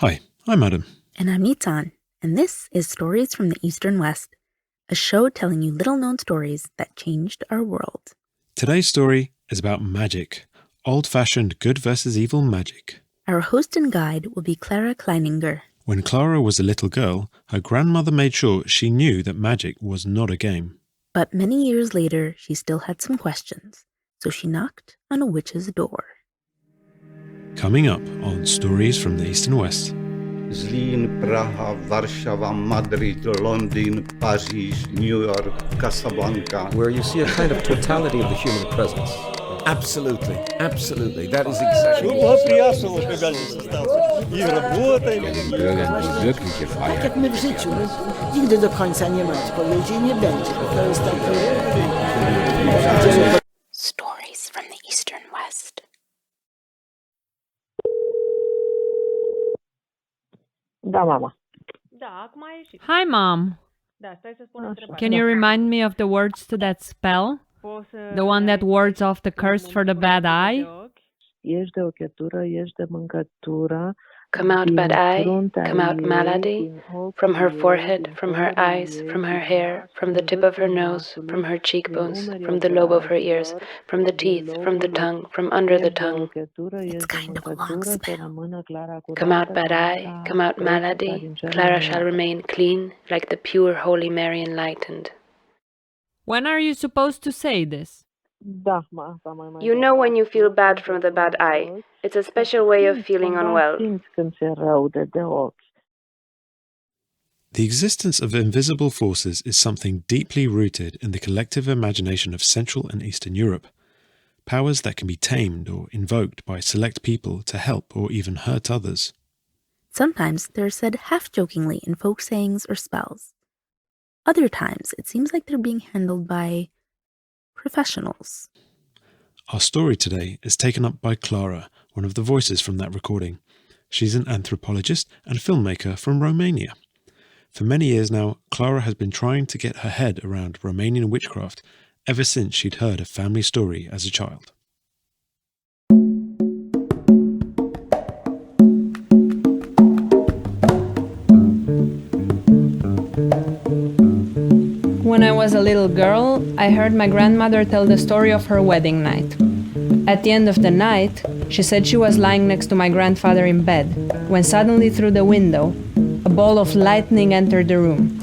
Hi, I'm Adam. And I'm Nitan, and this is Stories from the Eastern West, a show telling you little-known stories that changed our world. Today's story is about magic, old-fashioned good versus evil magic. Our host and guide will be Clara Kleininger. When Clara was a little girl, her grandmother made sure she knew that magic was not a game. But many years later, she still had some questions, so she knocked on a witch's door. Coming up on Stories from the East and West. Zlín, Praha, Warszawa, Madrid, London, Paris, New York, Casablanca. Where you see a kind of totality of the human presence. Absolutely, absolutely. That is exactly Tak jak my w życiu, nigdy do końca nie ma odpowiedzi i nie będzie. To jest takie... Stories from the Eastern West. Da, mama. Hi, Mom. Can you remind me of the words to that spell? The one that wards off the curse for the bad eye? Ieși de ochetură, ieși de mâncătură. Come out bad eye, come out malady, from her forehead, from her eyes, from her hair, from the tip of her nose, from her cheekbones, from the lobe of her ears, from the teeth, from the tongue, from under the tongue. It's kind of a long spell. Come out bad eye, come out malady, Clara shall remain clean, like the pure Holy Mary enlightened. When are you supposed to say this? Da, You know when you feel bad from the bad eye. It's a special way of feeling unwell. Când ți-e rău de ochi. The existence of invisible forces is something deeply rooted in the collective imagination of Central and Eastern Europe. Powers that can be tamed or invoked by select people to help or even hurt others. Sometimes they're said half-jokingly in folk sayings or spells. Other times, it seems like they're being handled by professionals. Our story today is taken up by Clara, one of the voices from that recording. She's an anthropologist and filmmaker from Romania. For many years now, Clara has been trying to get her head around Romanian witchcraft ever since she'd heard a family story as a child. When I was a little girl, I heard my grandmother tell the story of her wedding night. At the end of the night, she said she was lying next to my grandfather in bed, when suddenly through the window, a ball of lightning entered the room.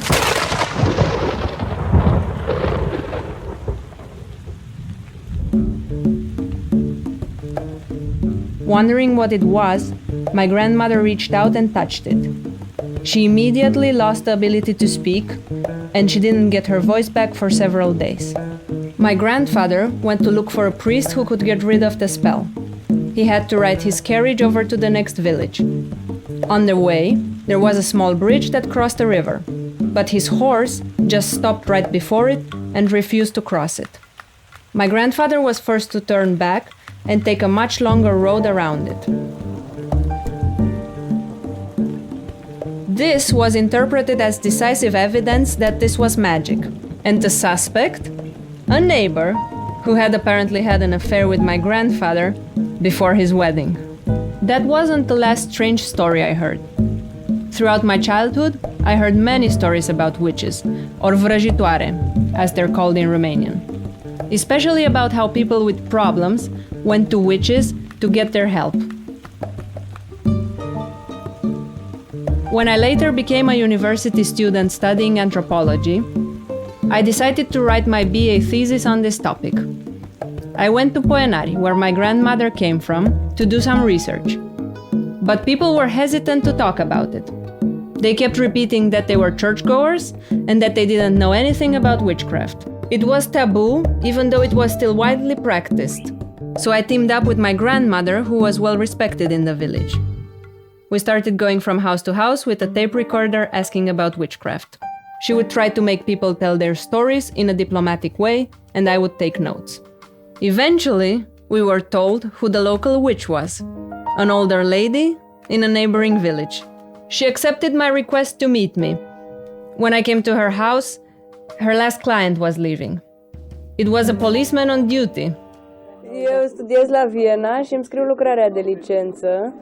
Wondering what it was, my grandmother reached out and touched it. She immediately lost the ability to speak, and she didn't get her voice back for several days. My grandfather went to look for a priest who could get rid of the spell. He had to ride his carriage over to the next village. On the way, there was a small bridge that crossed a river, but his horse just stopped right before it and refused to cross it. My grandfather was forced to turn back and take a much longer road around it. This was interpreted as decisive evidence that this was magic, and the suspect, a neighbor who had apparently had an affair with my grandfather before his wedding. That wasn't the last strange story I heard. Throughout my childhood, I heard many stories about witches, or vrăjitoare, as they're called in Romanian, especially about how people with problems went to witches to get their help. When I later became a university student studying anthropology, I decided to write my BA thesis on this topic. I went to Poenari, where my grandmother came from, to do some research. But people were hesitant to talk about it. They kept repeating that they were churchgoers and that they didn't know anything about witchcraft. It was taboo, even though it was still widely practiced. So I teamed up with my grandmother, who was well respected in the village. We started going from house to house with a tape recorder asking about witchcraft. She would try to make people tell their stories in a diplomatic way, and I would take notes. Eventually, we were told who the local witch was, an older lady in a neighboring village. She accepted my request to meet me. When I came to her house, her last client was leaving. It was a policeman on duty. Eu studiez la Viena și îmi scriu lucrarea de licență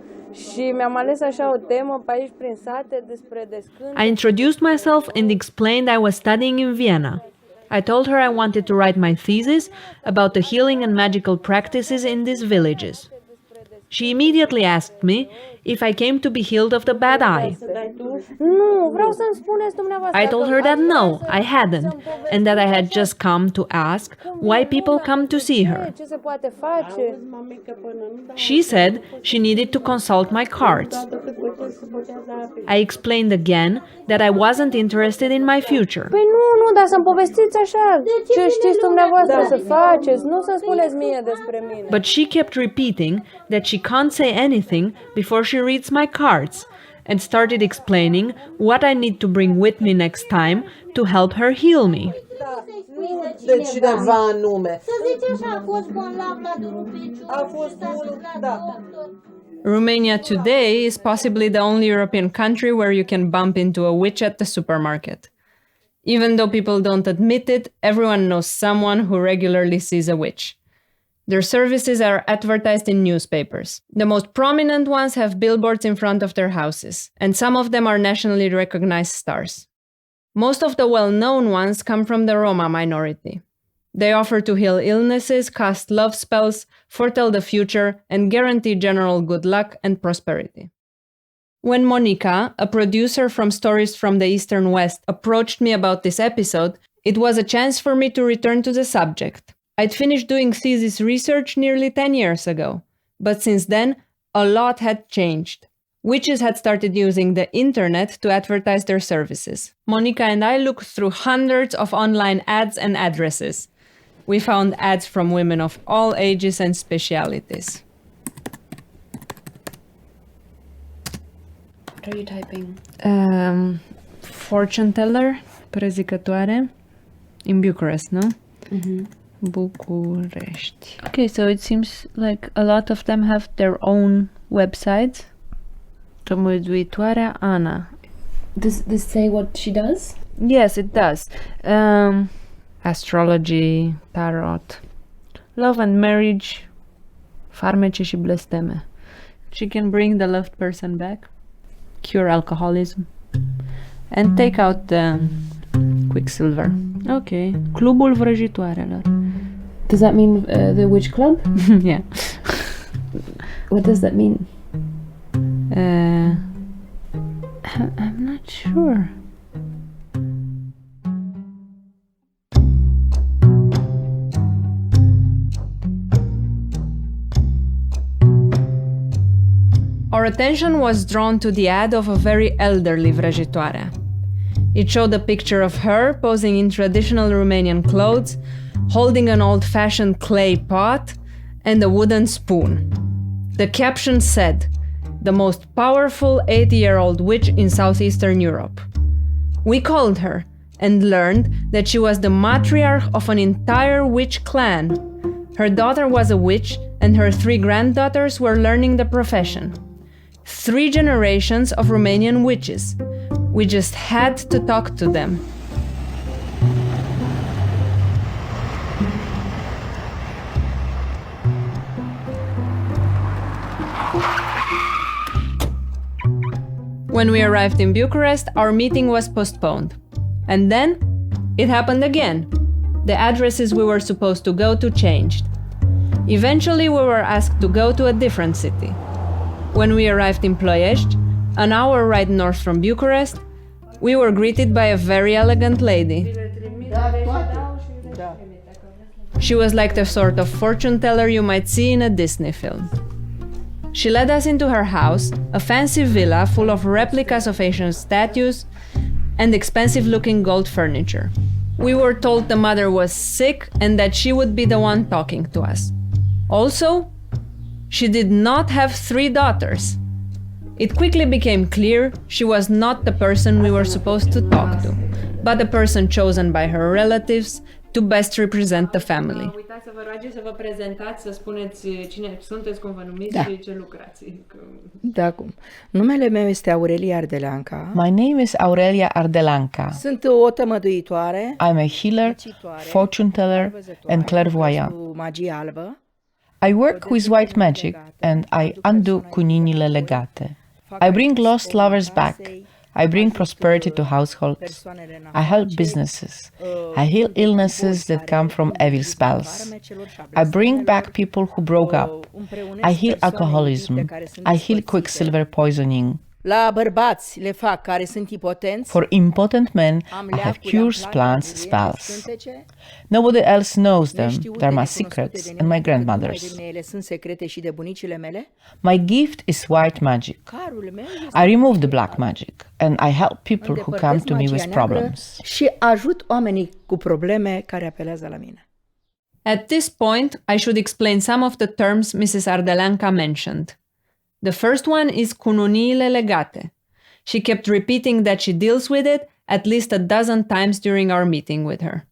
I introduced myself and explained I was studying in Vienna. I told her I wanted to write my thesis about the healing and magical practices in these villages. She immediately asked me if I came to be healed of the bad eye. I told her that no, I hadn't, and that I had just come to ask why people come to see her. She said she needed to consult my cards. I explained again that I wasn't interested in my future. But she kept repeating that she can't say anything before she reads my cards, and started explaining what I need to bring with me next time to help her heal me. Romania today is possibly the only European country where you can bump into a witch at the supermarket. Even though people don't admit it, everyone knows someone who regularly sees a witch. Their services are advertised in newspapers. The most prominent ones have billboards in front of their houses, and some of them are nationally recognized stars. Most of the well-known ones come from the Roma minority. They offer to heal illnesses, cast love spells, foretell the future, and guarantee general good luck and prosperity. When Monica, a producer from Stories from the Eastern West, approached me about this episode, it was a chance for me to return to the subject. I'd finished doing thesis research nearly 10 years ago, but since then, a lot had changed. Witches had started using the internet to advertise their services. Monica and I looked through hundreds of online ads and addresses. We found ads from women of all ages and specialities. What are you typing? Fortune teller, prezicătoare, in Bucharest, no? Mm-hmm. București. Okay, so it seems like a lot of them have their own websites. Tămăduitoarea Ana. Does this say what she does? Yes, it does. Astrology, tarot, love and marriage, farmece și blesteme. She can bring the loved person back, cure alcoholism, and take out the quicksilver. Okay. Clubul vrăjitoarelor. Does that mean the witch club? Yeah. What does that mean? I'm not sure. Our attention was drawn to the ad of a very elderly vrăjitoare. It showed a picture of her posing in traditional Romanian clothes, holding an old-fashioned clay pot and a wooden spoon. The caption said, "The most powerful 80-year-old witch in southeastern Europe." We called her and learned that she was the matriarch of an entire witch clan. Her daughter was a witch and her 3 granddaughters were learning the profession. 3 generations of Romanian witches. We just had to talk to them. When we arrived in Bucharest, our meeting was postponed. And then, it happened again. The addresses we were supposed to go to changed. Eventually, we were asked to go to a different city. When we arrived in Ploiești, an hour ride north from Bucharest, we were greeted by a very elegant lady. She was like the sort of fortune teller you might see in a Disney film. She led us into her house, a fancy villa full of replicas of ancient statues and expensive-looking gold furniture. We were told the mother was sick and that she would be the one talking to us. Also, she did not have 3 daughters. It quickly became clear she was not the person we were supposed to talk to, but a person chosen by her relatives to best represent the family. Uitați să vă roage să vă prezentați, să spuneți cine sunteți, cum vă numiți și ce lucrați. Da, cum. Numele meu este Aurelia Ardelanca. My name is Aurelia Ardelanca. Sunt o tămăduitoare. I'm a healer, fortune teller, and clairvoyant. Magie albă. I work with white magic and I undo cuninile legate. I bring lost lovers back. I bring prosperity to households. I help businesses. I heal illnesses that come from evil spells. I bring back people who broke up. I heal alcoholism. I heal quicksilver poisoning. La bărbați le fac care sunt impotenți. For impotent men, I have cures, plants, spells. Nobody else knows them. They're my secrets and my grandmother's. Sunt secrete și de bunicile mele. My gift is white magic. I remove the black magic and I help people who come to me with problems. Și ajut oamenii cu probleme care apelează la mine. At this point, I should explain some of the terms Mrs. Ardelanca mentioned. The first one is cununiile legate. She kept repeating that she deals with it at least a dozen times during our meeting with her.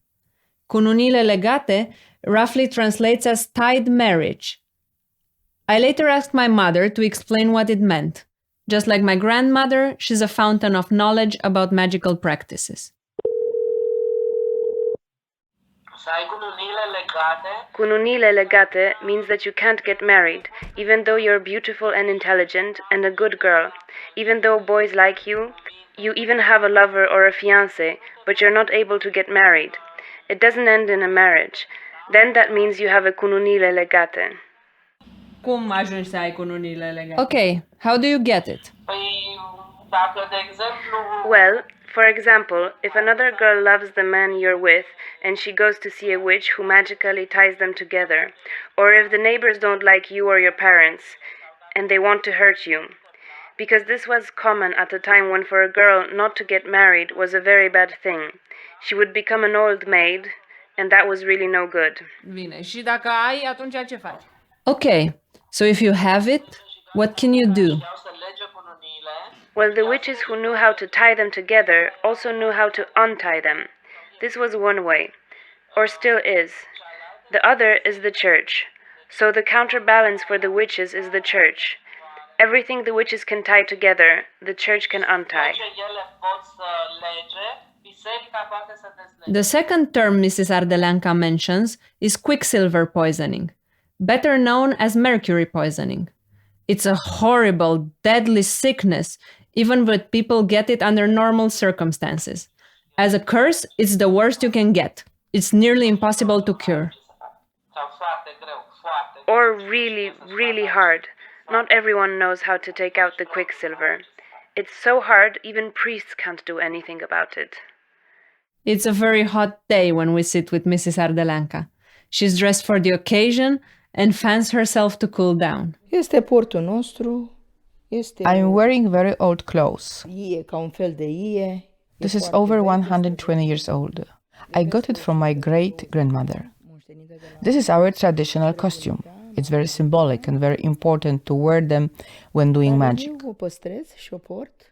Cununiile legate roughly translates as tied marriage. I later asked my mother to explain what it meant. Just like my grandmother, she's a fountain of knowledge about magical practices. Cununiile legate means that you can't get married, even though you're beautiful and intelligent and a good girl, even though boys like you, you even have a lover or a fiancé, but you're not able to get married. It doesn't end in a marriage. Then that means you have a cununiile legate. Cum ajungi să ai cununiile legate? Okay, how do you get it? Well, for example, if another girl loves the man you're with and she goes to see a witch who magically ties them together, or if the neighbors don't like you or your parents and they want to hurt you, because this was common at a time when for a girl not to get married was a very bad thing. She would become an old maid, and that was really no good. Bine, și dacă ai, atunci ce faci? Okay, so if you have it, what can you do? Well, the witches who knew how to tie them together also knew how to untie them. This was one way, or still is. The other is the church. So the counterbalance for the witches is the church. Everything the witches can tie together, the church can untie. The second term Mrs. Ardelanca mentions is quicksilver poisoning, better known as mercury poisoning. It's a horrible, deadly sickness, even when people get it under normal circumstances. As a curse, it's the worst you can get. It's nearly impossible to cure. Or really, really hard. Not everyone knows how to take out the quicksilver. It's so hard, even priests can't do anything about it. It's a very hot day when we sit with Mrs. Ardelanca. She's dressed for the occasion and fans herself to cool down. Este portul nostru. I'm wearing very old clothes. Ca un fel de ie. This is over 120 years old. I got it from my great-grandmother. This is our traditional costume. It's very symbolic and very important to wear them when doing magic.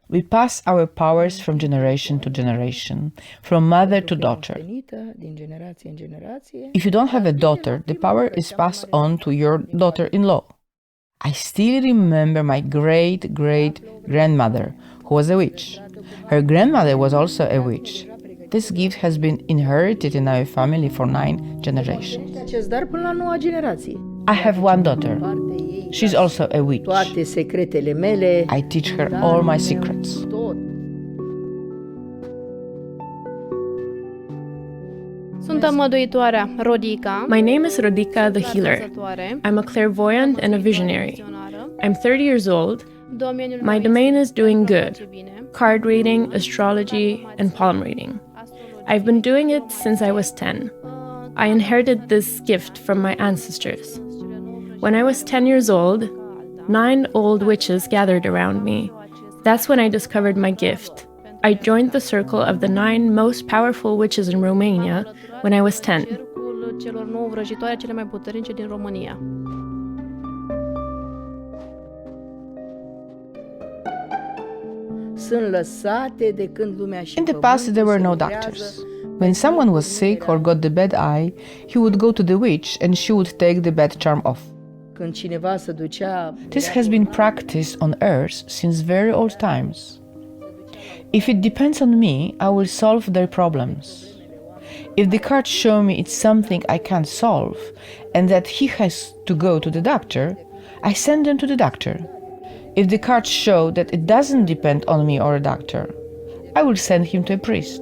We pass our powers from generation to generation, from mother to daughter. If you don't have a daughter, the power is passed on to your daughter-in-law. I still remember my great-great-grandmother, who was a witch. Her grandmother was also a witch. This gift has been inherited in our family for 9 generations. I have one daughter. She's also a witch. I teach her all my secrets. My name is Rodica the Healer. I'm a clairvoyant and a visionary. I'm 30 years old. My domain is doing good. Card reading, astrology, and palm reading. I've been doing it since I was 10. I inherited this gift from my ancestors. When I was 10 years old, 9 old witches gathered around me. That's when I discovered my gift. I joined the circle of the 9 most powerful witches in Romania when I was 10. In the past, there were no doctors. When someone was sick or got the bad eye, he would go to the witch and she would take the bad charm off. This has been practiced on Earth since very old times. If it depends on me, I will solve their problems. If the cards show me it's something I can't solve and that he has to go to the doctor, I send him to the doctor. If the cards show that it doesn't depend on me or a doctor, I will send him to a priest.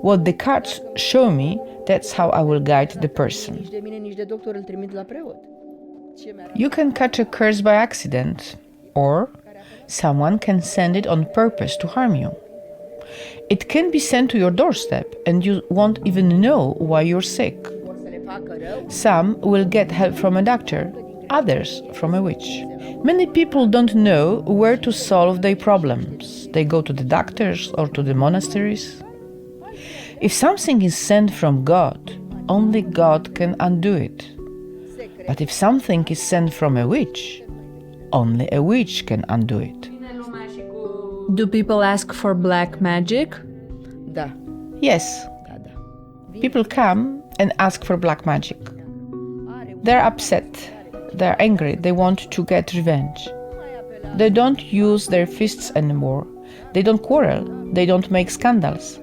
What the cards show me, that's how I will guide the person. You can catch a curse by accident, or someone can send it on purpose to harm you. It can be sent to your doorstep and you won't even know why you're sick. Some will get help from a doctor, others from a witch. Many people don't know where to solve their problems. They go to the doctors or to the monasteries. If something is sent from God, only God can undo it. But if something is sent from a witch, only a witch can undo it. Do people ask for black magic? Yes. People come and ask for black magic. They're upset, they're angry, they want to get revenge. They don't use their fists anymore. They don't quarrel, they don't make scandals.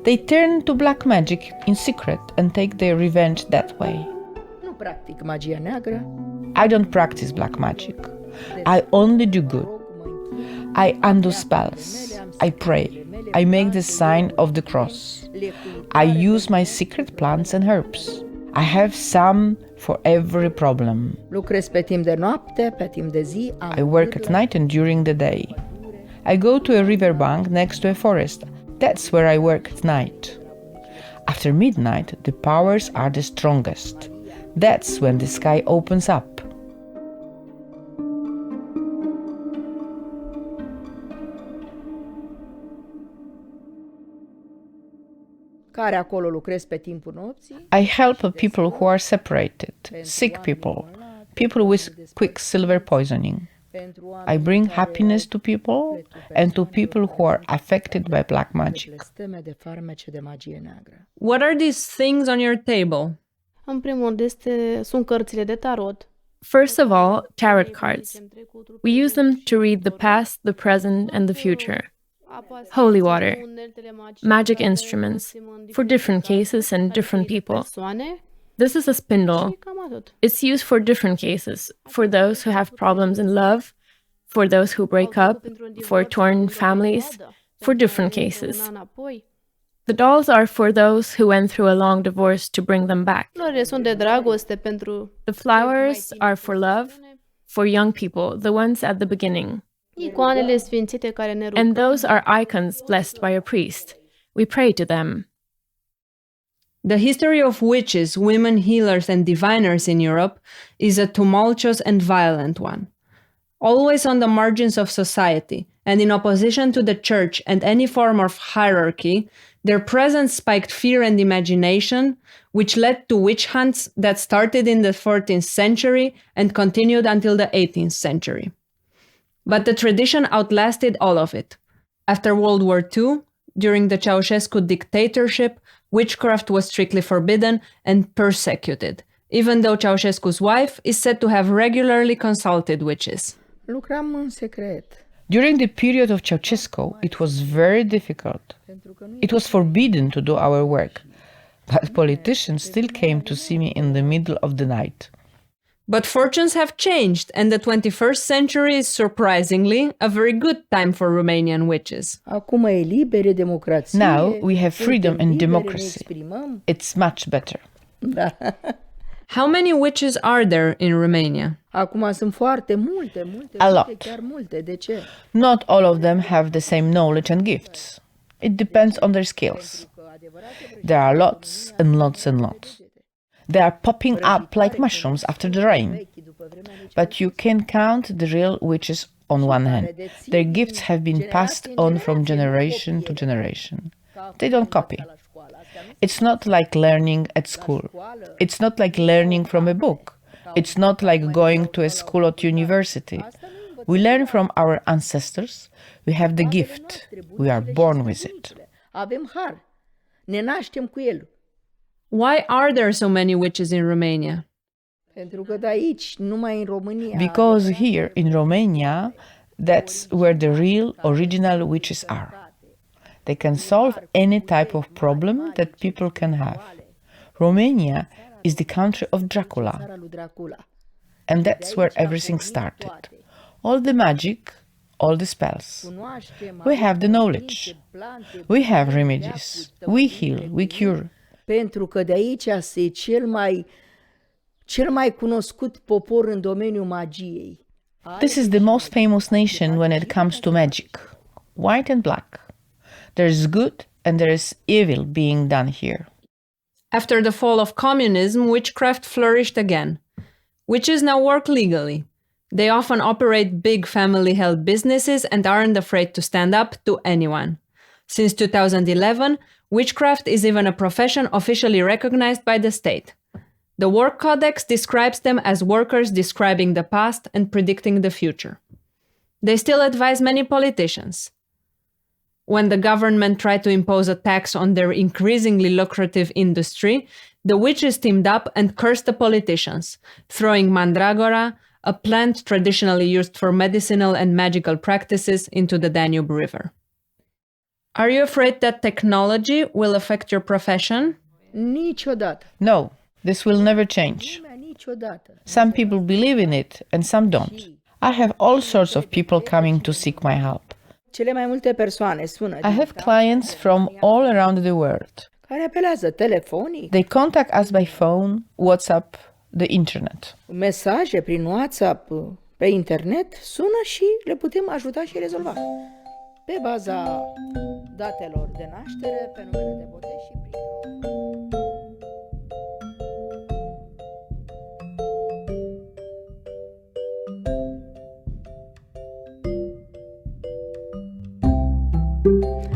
They turn to black magic in secret and take their revenge that way. I don't practice black magic. I only do good. I undo spells. I pray. I make the sign of the cross. I use my secret plants and herbs. I have some for every problem. I work at night and during the day. I go to a riverbank next to a forest. That's where I work at night. After midnight, the powers are the strongest. That's when the sky opens up. I help people who are separated, sick people, people with quicksilver poisoning. I bring happiness to people and to people who are affected by black magic. What are these things on your table? First of all, tarot cards. We use them to read the past, the present, and the future. Holy water, magic instruments, for different cases and different people. This is a spindle. It's used for different cases, for those who have problems in love, for those who break up, for torn families, for different cases. The dolls are for those who went through a long divorce to bring them back. The flowers are for love, for young people, the ones at the beginning. And those are icons blessed by a priest. We pray to them. The history of witches, women healers, and diviners in Europe is a tumultuous and violent one. Always on the margins of society, and in opposition to the church and any form of hierarchy, their presence spiked fear and imagination, which led to witch hunts that started in the 14th century and continued until the 18th century. But the tradition outlasted all of it. After World War II, during the Ceausescu dictatorship, witchcraft was strictly forbidden and persecuted, even though Ceausescu's wife is said to have regularly consulted witches. During the period of Ceausescu, it was very difficult. It was forbidden to do our work, but politicians still came to see me in the middle of the night. But fortunes have changed, and the 21st century is surprisingly a very good time for Romanian witches. Now we have freedom and democracy. It's much better. How many witches are there in Romania? A lot. Not all of them have the same knowledge and gifts. It depends on their skills. There are lots and lots and lots. They are popping up like mushrooms after the rain. But you can count the real witches on one hand. Their gifts have been passed on from generation to generation. They don't copy. It's not like learning at school. It's not like learning from a book. It's not like going to a school or university. We learn from our ancestors. We have the gift. We are born with it. Why are there so many witches in Romania? Because here in Romania, that's where the real original witches are. They can solve any type of problem that people can have. Romania is the country of Dracula. And that's where everything started. All the magic, all the spells. We have the knowledge. We have remedies. We heal, we cure. Pentru că de aici este cel mai cunoscut popor în domeniul magiei. This is the most famous nation when it comes to magic. White and black. There is good and there is evil being done here. After the fall of communism, witchcraft flourished again. Witches now work legally. They often operate big family-held businesses and aren't afraid to stand up to anyone. Since 2011, witchcraft is even a profession officially recognized by the state. The Work Codex describes them as workers describing the past and predicting the future. They still advise many politicians. When the government tried to impose a tax on their increasingly lucrative industry, the witches teamed up and cursed the politicians, throwing mandragora, a plant traditionally used for medicinal and magical practices, into the Danube River. Are you afraid that technology will affect your profession? Niciodată. No, this will never change. Some people believe in it and some don't. I have all sorts of people coming to seek my help. Cele mai multe persoane sună. I have clients from all around the world. Care apelează telefonic. They contact us by phone, WhatsApp, the internet. Mesaje prin WhatsApp, pe internet, sună și le putem ajuta și rezolva. Pe baza datelor de naștere, pe numele de botez și prin...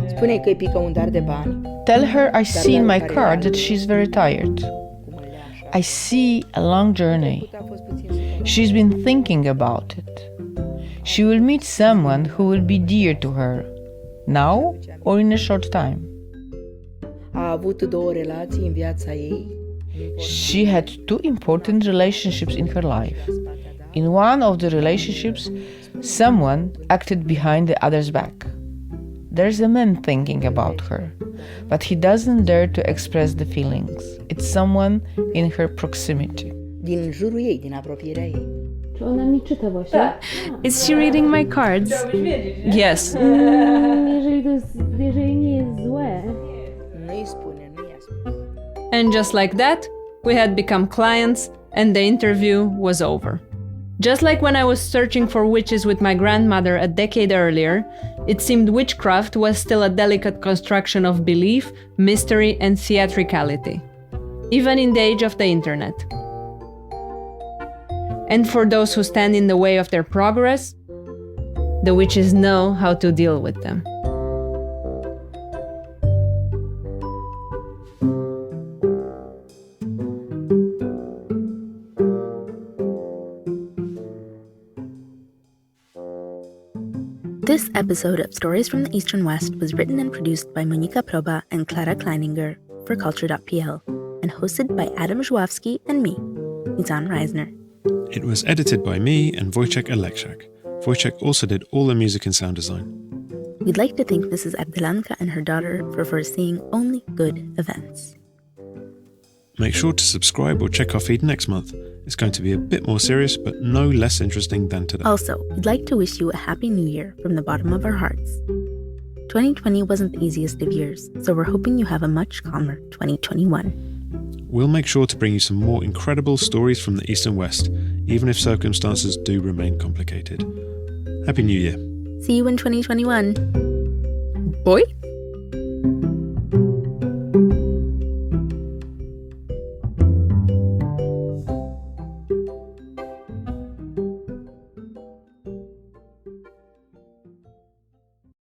Spune-i că îi pică un dar de bani. Tell her I see in my card that she's very tired. I see a long journey. She's been thinking about it. She will meet someone who will be dear to her, now or in a short time. A avut două relații în viața ei. She had two important relationships in her life. In one of the relationships, someone acted behind the other's back. There's a man thinking about her, but he doesn't dare to express the feelings. It's someone in her proximity. Din jurul ei, din apropierea ei. Is she reading my cards? Yes. And just like that, we had become clients and the interview was over. Just like when I was searching for witches with my grandmother a decade earlier, it seemed witchcraft was still a delicate construction of belief, mystery, and theatricality, even in the age of the internet. And for those who stand in the way of their progress, the witches know how to deal with them. This episode of Stories from the Eastern West was written and produced by Monika Proba and Clara Kleininger for Culture.pl and hosted by Adam Żuławski and me, Nizan Reisner. It was edited by me and Wojciech Alekshak. Wojciech also did all the music and sound design. We'd like to thank Mrs. Ardelanka and her daughter for foreseeing only good events. Make sure to subscribe or check our feed next month. It's going to be a bit more serious, but no less interesting than today. Also, we'd like to wish you a happy new year from the bottom of our hearts. 2020 wasn't the easiest of years, so we're hoping you have a much calmer 2021. We'll make sure to bring you some more incredible stories from the East and West, even if circumstances do remain complicated. Happy New Year. See you in 2021. Boy!